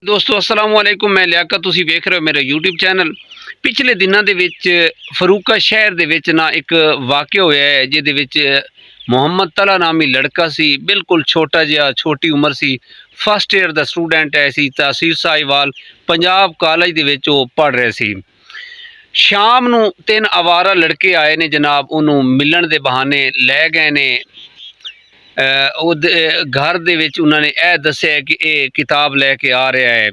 ਦੋਸਤੋ ਅਸਲਾਮ ਵਾਲੇਕੁਮ। ਮੈਂ ਲਿਆਕਤ, ਤੁਸੀਂ ਵੇਖ ਰਹੇ ਹੋ ਮੇਰਾ YouTube ਚੈਨਲ। ਪਿਛਲੇ ਦਿਨਾਂ ਦੇ ਵਿੱਚ ਫਰੂਕਾ ਸ਼ਹਿਰ ਦੇ ਵਿੱਚ ਨਾ ਇੱਕ ਵਾਕਿਆ ਹੋਇਆ ਹੈ ਜਿਹਦੇ ਵਿੱਚ ਮੁਹੰਮਦ ਤਲਾ ਨਾਮੀ ਲੜਕਾ ਸੀ, ਬਿਲਕੁਲ ਛੋਟਾ ਜਿਹਾ, ਛੋਟੀ ਉਮਰ ਸੀ, ਫਸਟ ਈਅਰ ਦਾ ਸਟੂਡੈਂਟ ਹੈ ਸੀ, ਤਹਿਸੀਲ ਸਾहिवाल ਪੰਜਾਬ ਕਾਲਜ ਦੇ ਵਿੱਚ ਉਹ ਪੜ੍ਹ ਰਿਹਾ ਸੀ। ਸ਼ਾਮ ਨੂੰ ਤਿੰਨ ਅਵਾਰਾ ਲੜਕੇ ਆਏ ਨੇ ਜਨਾਬ, ਉਹਨੂੰ ਮਿਲਣ ਦੇ ਬਹਾਨੇ ਲੈ ਗਏ ਨੇ। घर ਦੇ ਵਿੱਚ ਉਹਨਾਂ ਨੇ ਇਹ ਦੱਸਿਆ ਕਿ ਇਹ ਕਿਤਾਬ ਲੈ ਕੇ ਆ ਰਿਹਾ ਹੈ।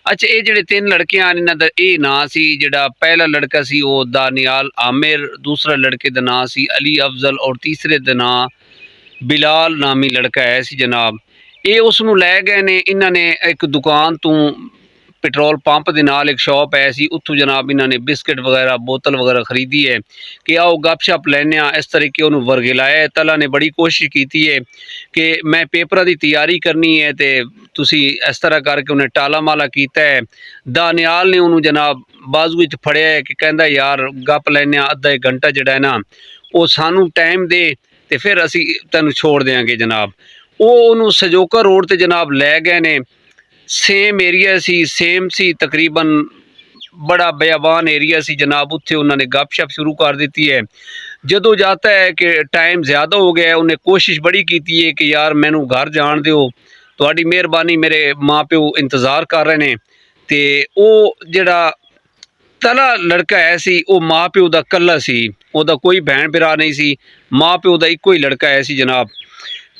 ਅੱਛਾ, ਇਹ ਜਿਹੜੇ ਤਿੰਨ ਲੜਕੇ ਹਨ ਇਹਨਾਂ ਦਾ ਇਹ ਨਾਂ ਸੀ। ਜਿਹੜਾ ਪਹਿਲਾ ਲੜਕਾ ਸੀ ਉਹ दानियाल आमिर, दूसरा लड़के ਦਾ ਨਾਂ ਸੀ अली अफजल और तीसरे ਦਾ ਨਾਂ बिलाल नामी लड़का है ਸੀ जनाब। ਇਹ ਉਸ ਨੂੰ ਲੈ ਗਏ ਨੇ। ਇਹਨਾਂ ਨੇ ਇੱਕ ਦੁਕਾਨ ਤੋਂ ਪੈਟਰੋਲ ਪੰਪ ਦੇ ਨਾਲ ਇੱਕ ਸ਼ਾਪ ਹੈ ਸੀ, ਉੱਥੋਂ ਜਨਾਬ ਇਹਨਾਂ ਨੇ ਬਿਸਕਿਟ ਵਗੈਰਾ, ਬੋਤਲ ਵਗੈਰਾ ਖਰੀਦੀ ਹੈ ਕਿ ਆਓ ਗੱਪਸ਼ਪ ਲੈਂਦੇ ਹਾਂ। ਇਸ ਤਰੀਕੇ ਉਹਨੂੰ ਵਰਗਲਾਇਆ। ਤਲਾ ਨੇ ਬੜੀ ਕੋਸ਼ਿਸ਼ ਕੀਤੀ ਹੈ ਕਿ ਮੈਂ ਪੇਪਰਾਂ ਦੀ ਤਿਆਰੀ ਕਰਨੀ ਹੈ ਤੇ ਤੁਸੀਂ ਇਸ ਤਰ੍ਹਾਂ ਕਰਕੇ ਉਹਨੇ ਟਾਲਾ ਮਾਲਾ ਕੀਤਾ ਹੈ। दानियाल ਨੇ ਉਹਨੂੰ ਜਨਾਬ ਬਾਜ਼ੂ ਵਿੱਚ ਫੜਿਆ ਹੈ ਕਿ ਕਹਿੰਦਾ ਯਾਰ ਗੱਪ ਲੈਂਦੇ ਹਾਂ, ਅੱਧਾ ਇੱਕ ਘੰਟਾ ਜਿਹੜਾ ਹੈ ਨਾ ਉਹ ਸਾਨੂੰ ਟਾਈਮ ਦੇ ਤੇ ਫਿਰ ਅਸੀਂ ਤੈਨੂੰ ਛੋੜ ਦਿਆਂਗੇ ਜਨਾਬ। ਉਹ ਉਹਨੂੰ ਸਜੋਕਾ ਰੋਡ ਤੇ ਜਨਾਬ ਲੈ ਗਏ ਨੇ। सेम एरिया सी, सेम सी, तकरीबन बड़ा बयाबान एरिया सी जनाब। उत्थे उन्होंने गपशप शुरू कर दी है। जदों जाता है कि टाइम ज़्यादा हो गया है, उन्हें कोशिश बड़ी की है कि यार मैनू घर जान दो, तुहाडी मेहरबानी, मेरे माँ प्यो इंतज़ार कर रहे हैं। तो वो जिहड़ा तला लड़का है सी वो माँ प्यो का कल्ला सी, उहदा कोई भैन भरा नहीं सी, माँ प्यो का इक्को ही लड़का है सी जनाब।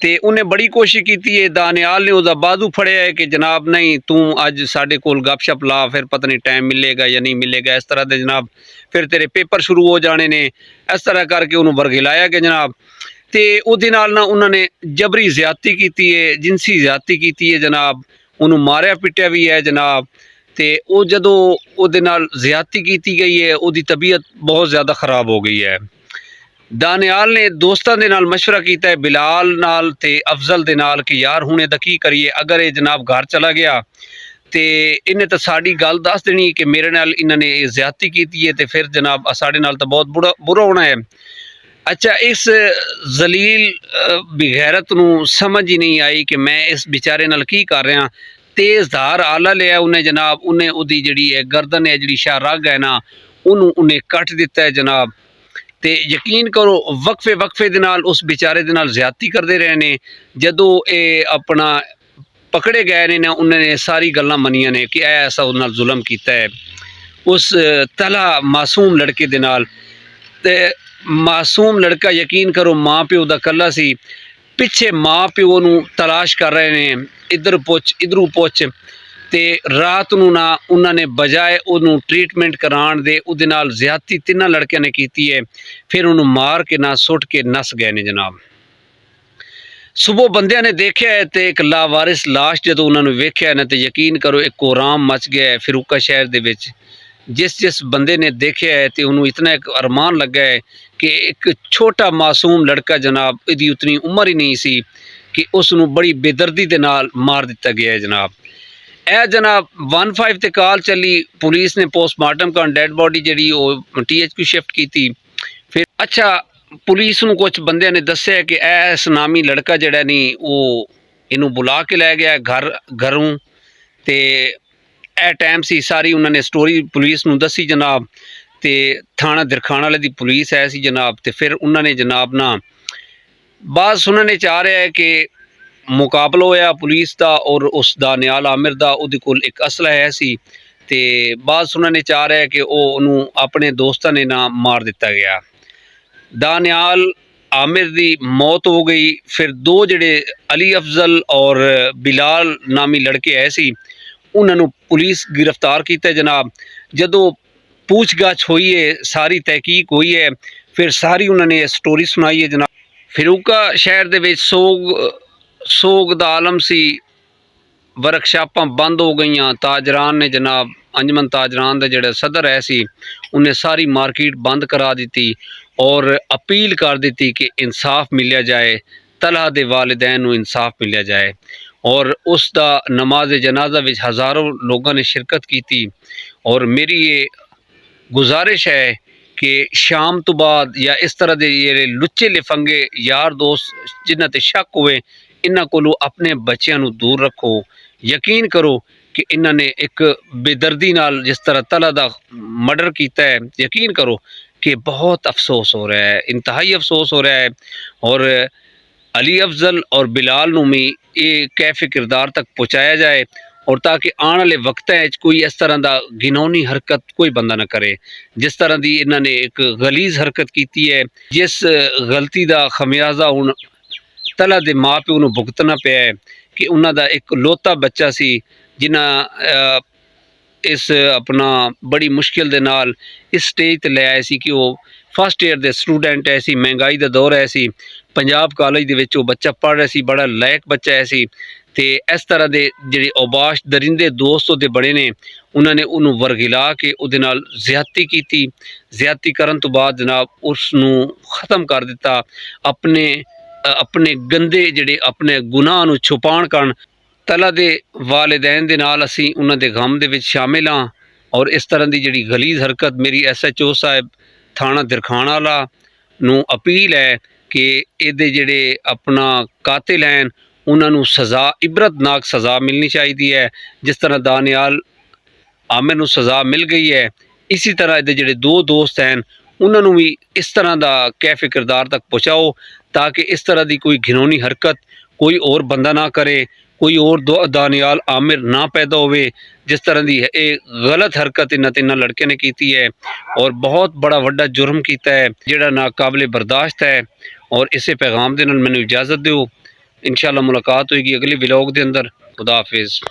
तो उन्हें बड़ी कोशिश की है। दानियाल ने उसका बाजू फड़िया है कि जनाब नहीं तू अज साढ़े कोल गपशप ला, फिर पता नहीं टाइम मिलेगा या नहीं मिलेगा, इस तरह के जनाब फिर तेरे पेपर शुरू हो जाने ने। इस तरह करके उन्होंने वरगिलाया कि जनाब। तो उहदे नाल ना उन्होंने जबरी ज्यादती की है, जिनसी ज्यादती की है जनाब। उन्होंने मारिया पिटिया भी है जनाब। तो वो जदों उहदे नाल ज्यादती की गई है, उसकी तबीयत बहुत ज़्यादा ख़राब हो गई है। दानियाल ने दोस्तों के नाल मशवरा किया है, बिलाल नाल ते अफजल दे नाल कि यार हुण इहदा की करिए। अगर ये जनाब घर चला गया तो इन्हें तो साड़ी गल दस देनी कि मेरे नाल इन्होंने ज्यादती की है, तो फिर जनाब साढ़े नाल तो बहुत बुरा होना है। अच्छा, इस जलील बेगैरत नूं समझ ही नहीं आई कि मैं इस बेचारे नाल की कर रहा। तेज़ धार आला लिया उन्हें जनाब, उन्हें उहदी जिहड़ी है गर्दन है, जिहड़ी शाह रग है ना, उन्हें कट दिता है जनाब। तो यकीन करो वक्फे वक्फे दे नाल उस बेचारे दे नाल ज्यादती करते रहे ने। जदों ये अपना पकड़े गए ने ना, उन्होंने सारी गल्लां मनियां ने कि ऐसा उस नाल जुल्म कीता है उस तला मासूम लड़के दे नाल। ते मासूम लड़का यकीन करो माँ प्यो दा कल्ला सी, पिछे माँ प्यो नूं तलाश कर रहे ने, इधर पुछ इधरों पुछ। तो रात नूं ना उन्होंने बजाए उन्होंने ट्रीटमेंट कराण दे उहदे नाल ज्यादती तिन्हां लड़कियां ने की है। फिर उन्होंने मार के ना सुट के नस गए ने जनाब। सुबह बंदियां ने देखा है तो एक लावारिस लाश जदों उन्होंने वेख्या ना, तो यकीन करो एक कोराम मच गया है फरूका शहर दे विच। जिस बंदे ने देखा है तो उन्होंने इतना एक अरमान लगा है कि एक छोटा मासूम लड़का जनाब, इसकी उतनी उम्र ही नहीं सी कि उसनूं बड़ी बेदर्दी दे नाल मार दिता गया है जनाब। ए जनाब 15 ते कॉल चली, पुलिस ने पोस्टमार्टम का डेड बॉडी जी THQ शिफ्ट की थी। फिर अच्छा, पुलिस नूं कुछ बंदे ने दस्या कि इस नामी लड़का जड़ा नहीं वो इनू बुला के लै गया घरों। तो ए टाइम सी सारी उन्होंने स्टोरी पुलिस नूं दसी जनाब। तो थाना दरखाना वाले दी पुलिस है सी जनाब। तो फिर उन्होंने जनाब ना बात सुनने च आ रहा है कि मुकाबला होया पुलिस का और उस दानियाल आमिर का, उहदे कोल एक असला है सी। तो बात सुनने च आ रहा है कि उन्होंने अपने दोस्तों ने ना मार दिता गया। दानियाल आमिर की मौत हो गई। फिर दो जड़े अली अफजल और बिलाल नामी लड़के है सी, उन्होंने पुलिस गिरफ्तार किया जनाब। जदों पूछगछ हुई है, सारी तहकीक हुई है, फिर सारी उन्होंने स्टोरी सुनाई है जनाब। फरूका शहर दे विच सोग दा आलम सी, वर्कशापां बंद हो गई। ताजरान ने जनाब, अंजमन ताजरान का जोड़ा सदर है सी, उन्हें सारी मार्केट बंद करा दी और अपील कर दी कि इंसाफ मिलिया जाए, तलहा दे वालिदैन नूं इंसाफ मिलिया जाए। और उसका नमाज जनाजा विच हज़ारों लोगों ने शिरकत की थी। और मेरी ये गुजारिश है कि शाम तो बाद या इस तरह के ये लुच्चे लिफंगे यार दोस्त जिन्हां ते शक होवे, इन्हां कोलों अपने बच्चों नूं दूर रखो। यकीन करो ਕਿ ਇਹਨਾਂ ਨੇ ਇੱਕ ਬੇਦਰਦੀ ਨਾਲ ਜਿਸ ਤਰ੍ਹਾਂ ਤਲਾ ਦਾ ਮਰਡਰ ਕੀਤਾ ਹੈ, ਯਕੀਨ ਕਰੋ कि बहुत अफसोस हो रहा है, इंतहाई अफसोस हो रहा है। और अली अफजल और बिलाल नूं भी ये कैफे किरदार तक पहुँचाया जाए और ताकि आने वाले वक्तां विच कोई इस तरह का घिनौनी हरकत कोई बंदा ना करे जिस तरह की इन्होंने एक गलीज हरकत की है, जिस गलती का खमियाजा हुण तला दे माँ प्यो नूं भुगतना पिया है कि उन्हां दा एक लोता बच्चा सी जिन्हां इस अपना बड़ी मुश्किल दे नाल इस स्टेज ते ले आए सी कि वो फस्ट ईयर दे स्टूडेंट ऐसी महंगाई का दौर ऐसी पंजाब कॉलेज दे विच वो बच्चा पढ़ रहा सी, बड़ा लायक बच्चा ऐसी ते इस तरह दे जिहड़े औबाश दरिंदे दोस्त उहदे बड़े ने उन्होंने उन्होंने वरगिला के उहदे नाल ज़्यादती की। ज़्यादती करन तो बाद जनाब उसनूं ख़त्म कर दिता अपने अपने गंदे जिहड़े अपने गुनाह नूं छुपाण कारण। तला दे वालिदैन दे नाल असीं उन्हां दे गम दे विच शामिल हाँ और इस तरह की जिहड़ी गलीज हरकत मेरी SHO साहब थाना दिरखाना वाला नूं अपील है कि इहदे जिहड़े अपना कातिल हैं उन्हां नूं सज़ा इबरतनाक सज़ा मिलनी चाहिए है। जिस तरह दानियाल आमिर नूं सज़ा मिल गई है, इसी तरह इहदे जिहड़े दो दोस्त हैं उन्हां नूं भी इस तरह का कैफे किरदार तक पहुँचाओ ताकि इस तरह की कोई घिनौनी हरकत कोई और बंदा ना करे, कोई और दानियाल आमिर ना पैदा होवे जिस तरह की एक गलत हरकत इन्हां तिन्हां लड़के ने की है और बहुत बड़ा वड्डा जुर्म किया है जिहड़ा नाकाबिले बर्दाश्त है। और इसे पैगाम दे नाल मैनूं इजाज़त दिओ, इंशाअल्लाह मुलाकात होएगी अगले व्लॉग के अंदर। खुदा हाफिज़।